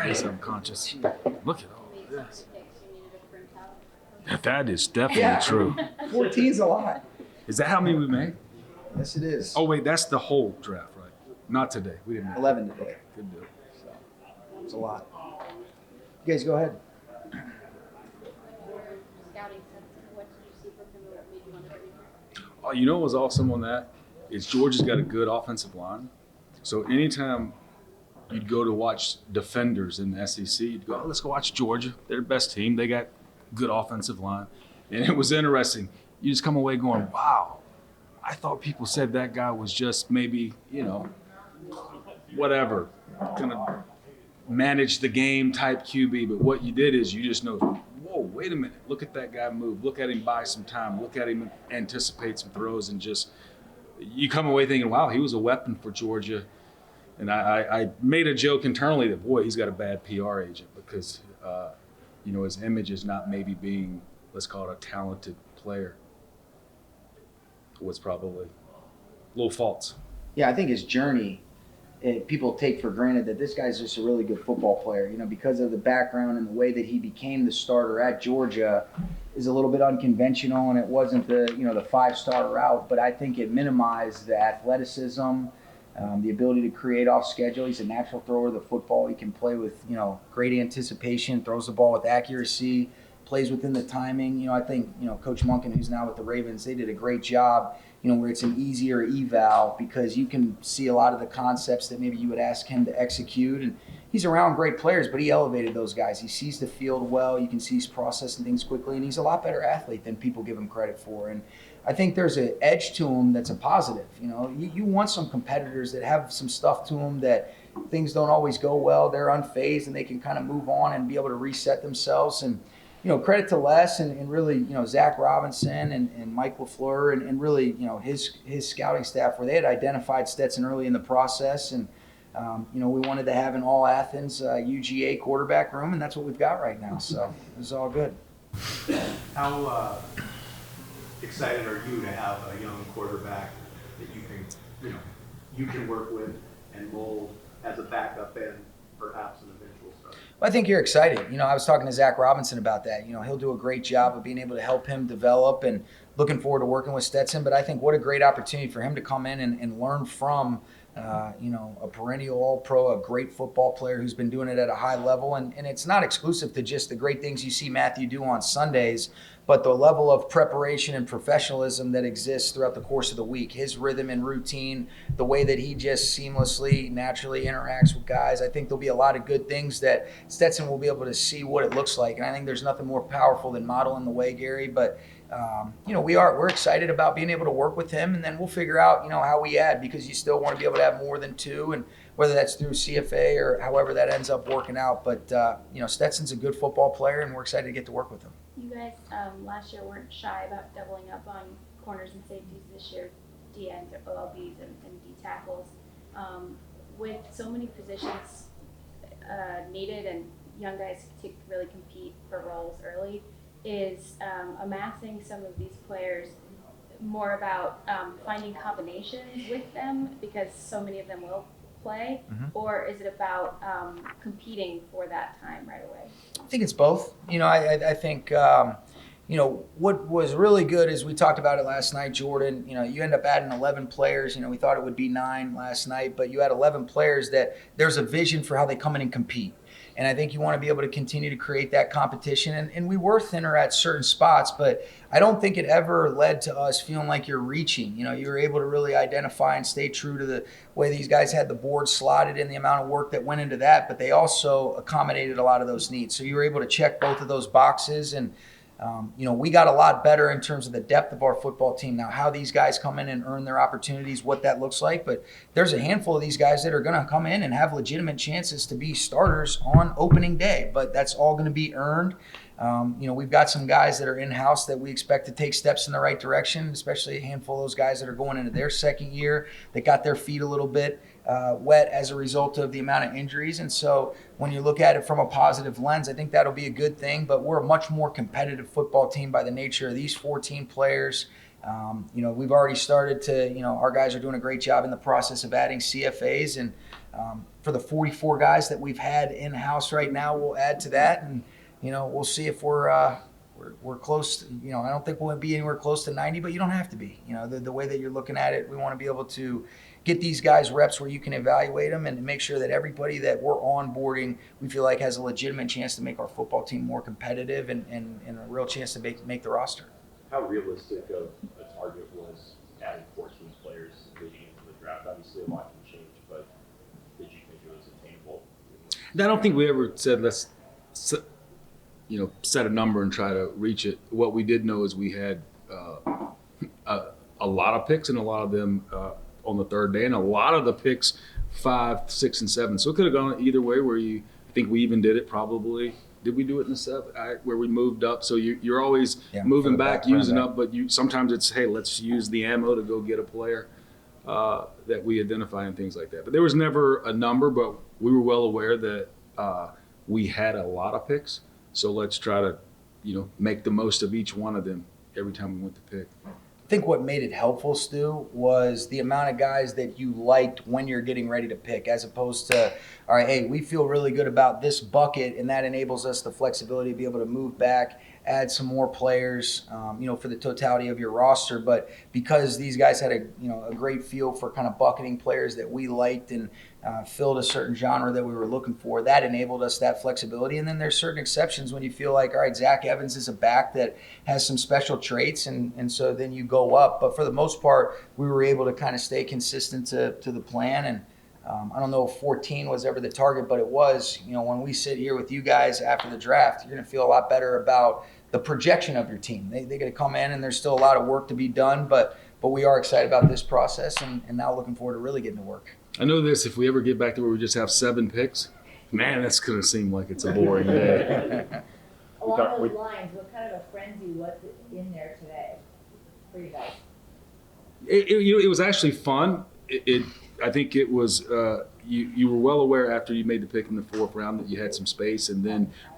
It's unconscious. Look at all this. That is definitely Yeah. true. 14's a lot. Is that how many we made? Yes, it is. Oh, wait, that's the whole draft, right? Not today. We didn't make 11 today. Okay, good deal. So it's a lot. You guys go ahead. Scouting sense, what did you see from him or what made you want to bring him here? Oh, you know what was awesome on that? Is Georgia's got a good offensive line. So anytime you'd go to watch defenders in the SEC, you'd go, oh, let's go watch Georgia. They're the best team. They got good offensive line. And it was interesting. You just come away going, wow, I thought people said that guy was just maybe, whatever, kind of manage the game type QB. But what you did is you just know, whoa, wait a minute. Look at that guy move. Look at him buy some time. Look at him anticipate some throws and just you come away thinking, wow, he was a weapon for Georgia. And I made a joke internally that, boy, he's got a bad PR agent because, his image is not maybe being, let's call it a talented player. Was probably a little false. Yeah, I think his journey, people take for granted that this guy's just a really good football player. Because of the background and the way that he became the starter at Georgia is a little bit unconventional, and it wasn't the 5-star route. But I think it minimized the athleticism, the ability to create off schedule. He's a natural thrower of the football. He can play with great anticipation, throws the ball with accuracy, plays within the timing. I think, Coach Monken, who's now with the Ravens, they did a great job, where it's an easier eval because you can see a lot of the concepts that maybe you would ask him to execute. And he's around great players, but he elevated those guys. He sees the field well. You can see he's processing things quickly, and he's a lot better athlete than people give him credit for. And I think there's an edge to him that's a positive. You want some competitors that have some stuff to them that things don't always go well. They're unfazed, and they can kind of move on and be able to reset themselves. And credit to Les and really, Zach Robinson and Mike LaFleur and really, his scouting staff where they had identified Stetson early in the process. And, we wanted to have an all Athens UGA quarterback room, and that's what we've got right now. So it was all good. How excited are you to have a young quarterback that you can work with and mold as a backup and perhaps an eventual starter? Well, I think you're excited. I was talking to Zach Robinson about that. He'll do a great job of being able to help him develop and looking forward to working with Stetson. But I think what a great opportunity for him to come in and learn from, a perennial All-Pro, a great football player who's been doing it at a high level. And it's not exclusive to just the great things you see Matthew do on Sundays, but the level of preparation and professionalism that exists throughout the course of the week, his rhythm and routine, the way that he just seamlessly, naturally interacts with guys. I think there'll be a lot of good things that Stetson will be able to see what it looks like. And I think there's nothing more powerful than modeling the way, Gary. But, we're excited about being able to work with him, and then we'll figure out, how we add, because you still want to be able to have more than two, and whether that's through CFA or however that ends up working out. But, Stetson's a good football player, and we're excited to get to work with him. You guys last year weren't shy about doubling up on corners and safeties. This year, DNs or OLBs and D tackles. With so many positions needed and young guys to really compete for roles early, is amassing some of these players more about finding combinations with them because so many of them will play, or is it about competing for that time right away? I think it's both. I think, what was really good is we talked about it last night, Jordan. You end up adding 11 players. We thought it would be 9 last night, but you had 11 players that there's a vision for how they come in and compete. And I think you want to be able to continue to create that competition. And we were thinner at certain spots, but I don't think it ever led to us feeling like you're reaching. You were able to really identify and stay true to the way these guys had the board slotted and the amount of work that went into that, but they also accommodated a lot of those needs. So you were able to check both of those boxes. And we got a lot better in terms of the depth of our football team. Now, how these guys come in and earn their opportunities, what that looks like. But there's a handful of these guys that are going to come in and have legitimate chances to be starters on opening day. But that's all going to be earned. We've got some guys that are in-house that we expect to take steps in the right direction, especially a handful of those guys that are going into their second year that got their feet a little bit wet as a result of the amount of injuries. And so when you look at it from a positive lens, I think that'll be a good thing. But we're a much more competitive football team by the nature of these 14 players. We've already started to, our guys are doing a great job in the process of adding CFAs. And, for the 44 guys that we've had in-house right now, we'll add to that, and we'll see if we're close to, I don't think we'll be anywhere close to 90, but you don't have to be. The way that you're looking at it, we want to be able to get these guys reps where you can evaluate them and make sure that everybody that we're onboarding, we feel like has a legitimate chance to make our football team more competitive and a real chance to make the roster. How realistic of a target was adding 14 players leading into the draft? Obviously, a lot can change, but did you think it was attainable? I don't think we ever said let's set a number and try to reach it. What we did know is we had a lot of picks, and a lot of them on the third day, and a lot of the picks 5, 6, and 7. So it could have gone either way. I think we even did it probably. Did we do it in the 7 where we moved up? So you're always moving back, using up, but sometimes it's, hey, let's use the ammo to go get a player that we identify and things like that. But there was never a number, but we were well aware that we had a lot of picks. So let's try to, make the most of each one of them every time we went to pick. I think what made it helpful, Stu, was the amount of guys that you liked when you're getting ready to pick, as opposed to, all right, hey, we feel really good about this bucket, and that enables us the flexibility to be able to move back, add some more players, for the totality of your roster. But because these guys had a great feel for kind of bucketing players that we liked and filled a certain genre that we were looking for, that enabled us that flexibility. And then there's certain exceptions when you feel like, all right, Zach Evans is a back that has some special traits, and so then you go up. But for the most part, we were able to kind of stay consistent to the plan. And I don't know if 14 was ever the target, but it was. When we sit here with you guys after the draft, you're going to feel a lot better about the projection of your team. They got to come in, and there's still a lot of work to be done, but we are excited about this process and now looking forward to really getting to work. I know this, if we ever get back to where we just have 7 picks, man, that's going to seem like it's a boring day. Along those lines, what kind of a frenzy was in there today for you guys? It was actually fun. I think it was you were well aware after you made the pick in the 4th round that you had some space,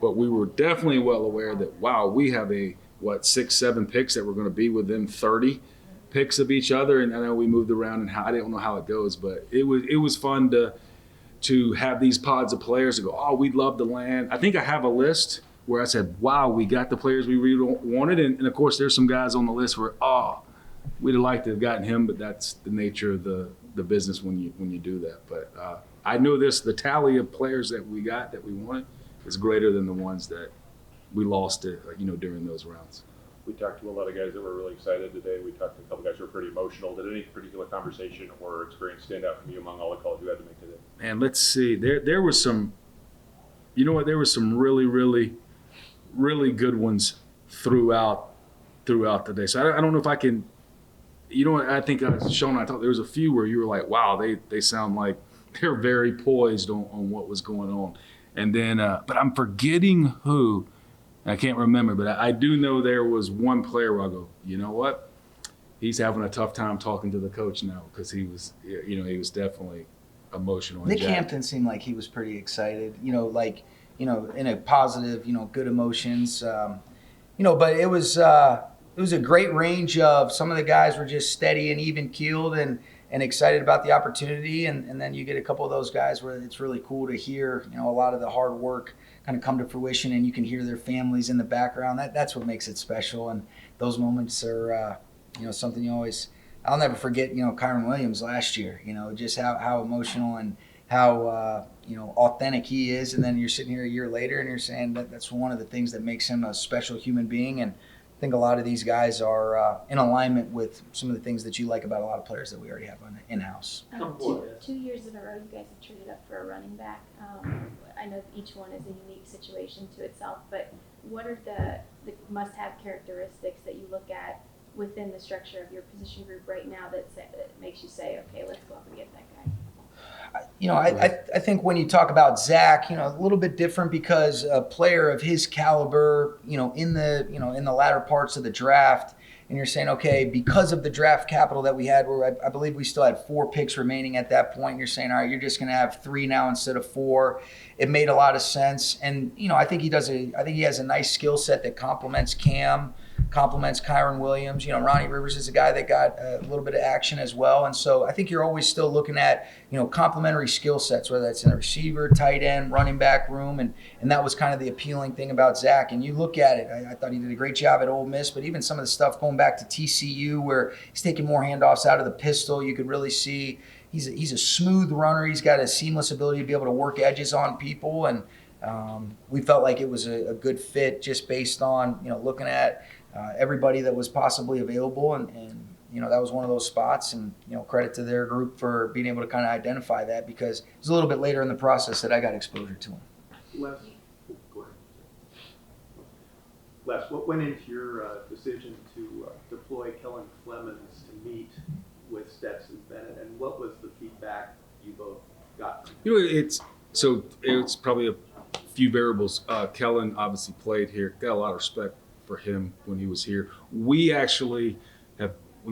but we were definitely well aware that, wow, we have 6, 7 picks that we're going to be within 30 picks of each other. And I know we moved around, and I don't know how it goes, but it was fun to have these pods of players to go, oh, we'd love to land. I think I have a list where I said, wow, we got the players we really wanted, and of course there's some guys on the list where, we'd have liked to have gotten him, but that's the nature of the business when you do that. But I know the tally of players that we got that we wanted is greater than the ones that we lost during those rounds. We talked to a lot of guys that were really excited today. We talked to a couple guys who were pretty emotional. Did any particular conversation or experience stand out from you among all the calls you had to make today? And let's see, there was some, there was some really, really, really good ones throughout the day. So I don't know if I can, I think Sean and I talked, there was a few where you were like, wow, they sound like they're very poised on what was going on. And then, but I'm forgetting who. I can't remember, but I do know there was one player where I go, you know what? He's having a tough time talking to the coach now because he was definitely emotional. Nick Hampton seemed like he was pretty excited, in a positive, good emotions, but it was a great range of, some of the guys were just steady and even keeled and excited about the opportunity. And then you get a couple of those guys where it's really cool to hear, a lot of the hard work kind of come to fruition, and you can hear their families in the background. That's what makes it special. And those moments are, something I'll never forget, Kyron Williams last year, just how emotional and how, authentic he is. And then you're sitting here a year later and you're saying that's one of the things that makes him a special human being. And I think a lot of these guys are in alignment with some of the things that you like about a lot of players that we already have in-house. 2 years in a row, you guys have traded up for a running back. I know each one is a unique situation to itself, but what are the must-have characteristics that you look at within the structure of your position group right now that makes you say, okay, let's go up and get that guy? I think when you talk about Zach, a little bit different because a player of his caliber, in the latter parts of the draft, and you're saying, okay, because of the draft capital that we had, where I believe we still had 4 picks remaining at that point, and you're saying, all right, you're just going to have 3 now instead of 4. It made a lot of sense, and I think he has a nice skill set that complements Cam. complements Kyron Williams. You know, Ronnie Rivers is a guy that got a little bit of action as well. And so I think you're always still looking at, you know, complementary skill sets, whether that's in the receiver, tight end, running back room. And that was kind of the appealing thing about Zach. And you look at it, I thought he did a great job at Ole Miss, but even some of the stuff going back to TCU where he's taking more handoffs out of the pistol, you could really see he's a smooth runner. He's got a seamless ability to be able to work edges on people. And we felt like it was a good fit just based on, you know, looking at everybody that was possibly available. And, you know, that was one of those spots. And, you know, credit to their group for being able to kind of identify that, because it was a little bit later in the process that I got exposure to him. Les, go ahead. Les, what went into your decision to deploy Kellen Clemens to meet with Stetson Bennett, and what was the feedback you both got from him? You know, it's probably a few variables. Kellen obviously played here. Got a lot of respect for him when he was here. We've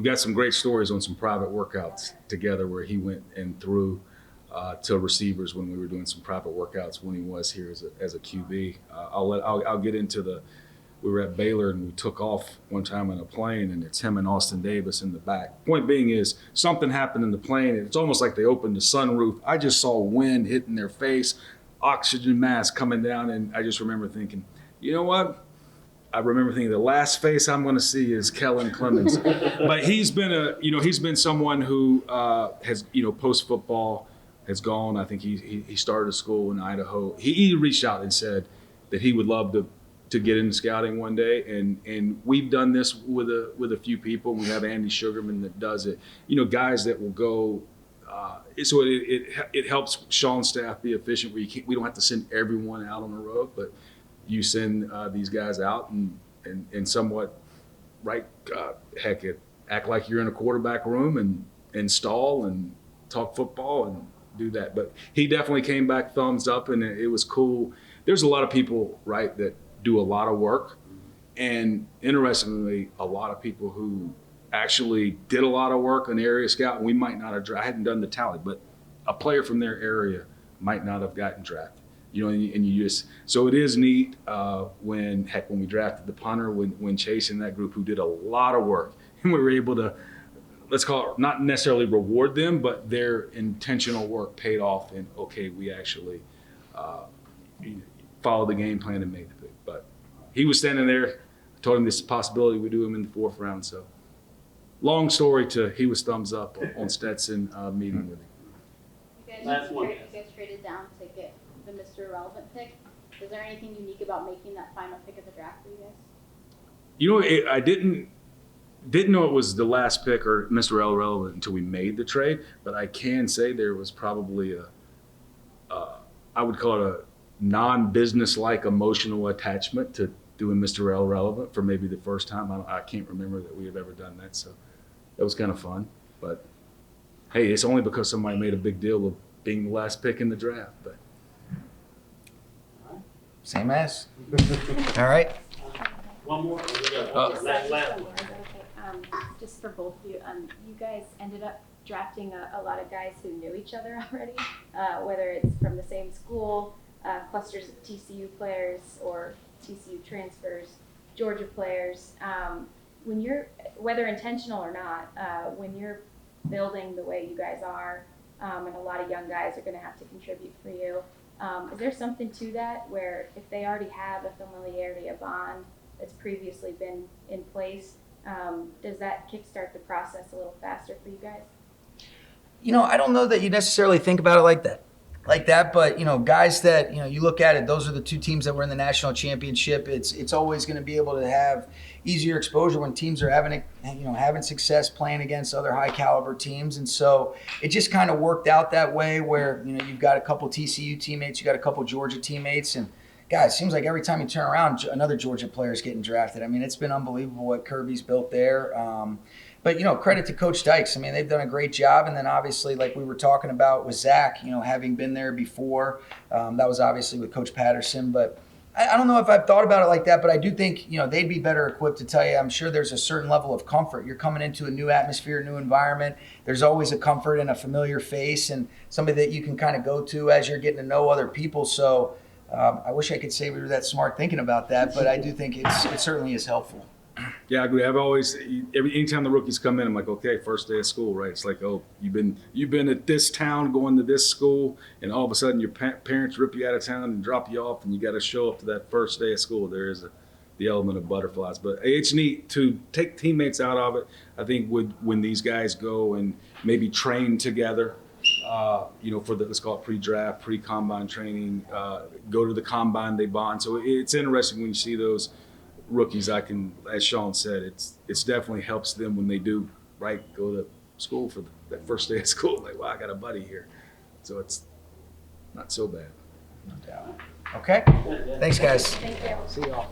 got some great stories on some private workouts together where he went and threw to receivers when we were doing some private workouts when he was here as a QB. I'll get into we were at Baylor and we took off one time in a plane, and it's him and Austin Davis in the back. Point being is something happened in the plane, and it's almost like they opened the sunroof. I just saw wind hitting their face, oxygen mask coming down, and I just remember thinking, you know what? I remember thinking the last face I'm going to see is Kellen Clemens. But he's been someone who has, you know, post football has gone. I think he started a school in Idaho. He reached out and said that he would love to get into scouting one day, and we've done this with a few people. We have Andy Sugarman that does it. You know, guys that will go. So it helps Sean's staff be efficient. We don't have to send everyone out on the road, but you send these guys out and somewhat act like you're in a quarterback room and install and talk football and do that. But he definitely came back thumbs up, and it was cool. There's a lot of people, right, that do a lot of work, and interestingly, a lot of people who actually did a lot of work on area scout, and we might not have I hadn't done the tally, but a player from their area might not have gotten drafted. You know, and you just, so it is neat when we drafted the punter, when Chase and that group who did a lot of work, and we were able to, let's call it, not necessarily reward them, but their intentional work paid off, and okay, we actually followed the game plan and made the pick. But he was standing there. I told him this is a possibility. We do him in the 4th round. So long story he was thumbs up on Stetson meeting with him. You guys traded down to get the Mr. Irrelevant pick. Is there anything unique about making that final pick of the draft for you guys? You know, I didn't know it was the last pick or Mr. Irrelevant until we made the trade, but I can say there was probably I would call it a non-business-like emotional attachment to doing Mr. Irrelevant for maybe the first time. I can't remember that we have ever done that, so that was kind of fun. But hey, it's only because somebody made a big deal of being the last pick in the draft. But Same as. All right. One more. Just for both of you, you guys ended up drafting a lot of guys who knew each other already, whether it's from the same school, clusters of TCU players or TCU transfers, Georgia players. When you're, whether intentional or not, when you're building the way you guys are, and a lot of young guys are going to have to contribute for you, is there something to that where if they already have a familiarity, a bond that's previously been in place, does that kickstart the process a little faster for you guys? You know, I don't know that you necessarily think about it like that, but, you know, guys that, you know, you look at it, those are the two teams that were in the national championship. It's always going to be able to have easier exposure when teams are having success playing against other high caliber teams. And so it just kind of worked out that way where, you know, you've got a couple TCU teammates, you got a couple Georgia teammates, and guys, it seems like every time you turn around, another Georgia player is getting drafted. I mean, it's been unbelievable what Kirby's built there. But, you know, credit to Coach Dykes. I mean, they've done a great job. And then obviously, like we were talking about with Zach, you know, having been there before, that was obviously with Coach Patterson. But I don't know if I've thought about it like that, but I do think, you know, they'd be better equipped to tell you. I'm sure there's a certain level of comfort. You're coming into a new atmosphere, new environment. There's always a comfort in a familiar face and somebody that you can kind of go to as you're getting to know other people. So I wish I could say we were that smart thinking about that, but I do think it certainly is helpful. Yeah, I agree. I've always anytime the rookies come in, I'm like, okay, first day of school, right? It's like, oh, you've been at this town, going to this school, and all of a sudden your parents rip you out of town and drop you off, and you got to show up to that first day of school. There is the element of butterflies, but it's neat to take teammates out of it. I think when these guys go and maybe train together, for let's call it pre-draft, pre-combine training, go to the combine, they bond. So it's interesting when you see those rookies. As Sean said, it's definitely helps them when they do go to school for that first day of school. Like, wow, I got a buddy here, so it's not so bad. No doubt. Okay. Thanks, guys. Thank you. See y'all.